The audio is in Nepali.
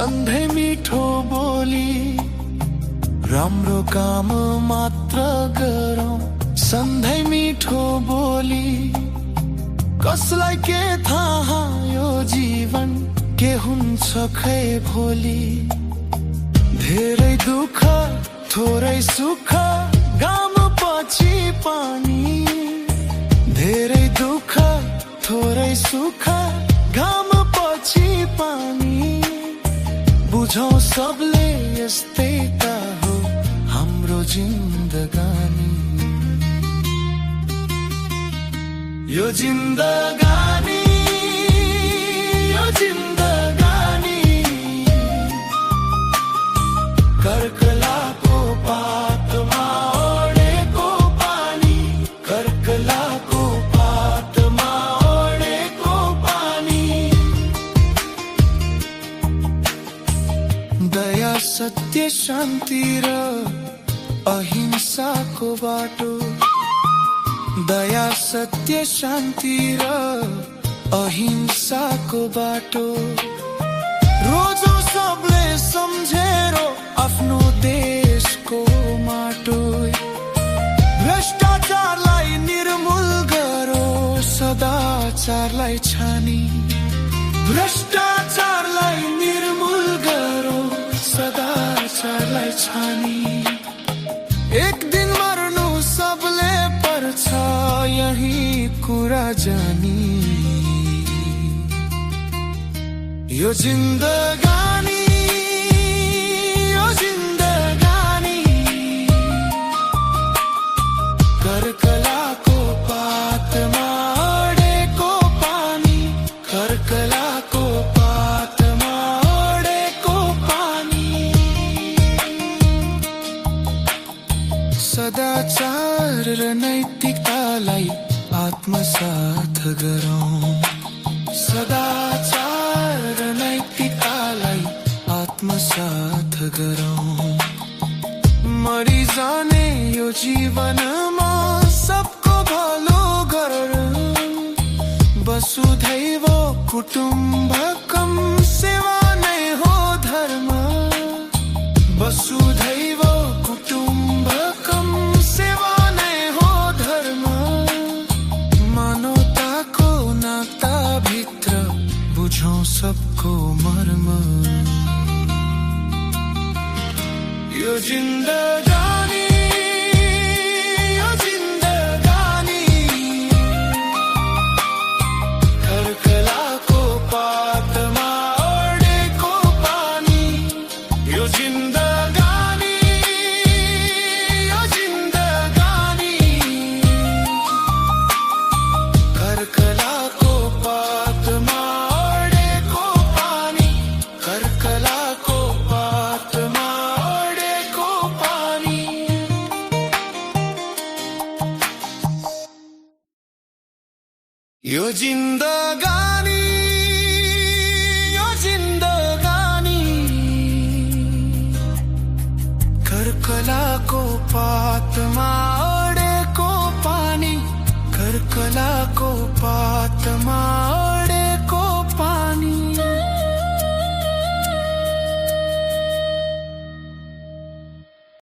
सधैँ मिठो बोली राम्रो काम मात्र गरौँ। सधैँ मिठो बोली कसलाई के थाहा यो जीवन के हुन्छ खै भोलि। धेरै दुःख थोरै सुख घाम पछि पानी। धेरै दुःख थोरै सुख घाम पछि पानी। बुझौँ सबले यस्तै त हो हाम्रो जिन्दगानी। यो जिन्दगानी यो जिन्दगानी कर्कलाको पातमा ओडेको पानी। कर्कलाको पातमा ओडेको पानी। दया सत्य शान्ति र अहिंसाको बाटो। दया सत्य शान्ति र अहिंसाको बाटो। रोजो सबले सम्झेर आफ्नो देशको माटो। भ्रष्टाचारलाई निर्मूल गरो सदाचारलाई छानी। भ्रष्टाचारलाई निर्मूल गरो सदाचारलाई छानी। एक दिन मर्नु सबले पर्छ यही कुरा जानी। यो जिन्दगानी यो जिन्दगानी कर्कलाको पातमा ओडेको पानी। कर्कलाको पातमा ओडेको पानी। सदाचार र नैतिकतालाई आत्मसात गरौँ। सदाचार र नैतिकतालाई आत्मसात गरौँ। मरि जाने यो जीवनमा सबको भलो गरौँ। वसुधैव कुटुम्बकम सेवा नै हो धर्म। वसुधैव कुटुम्बकम सेवा नै हो धर्म। मानवताको नाता भित्र बुझौँ सबको मर्म। यो जिन्दगानी यो जिन्दगानी कर्कलाको पातमा ओडेको पानी। यो जिन्दगानी यो जिन्दगानी कर्कलाको पातमा ओडेको पानी। कर्कलाको पातमा ओडेको पानी। यो जिन्दगानी यो जिन्दगानी कर्कलाको पातमा ओडेको पानी। कर्कलाको पातमा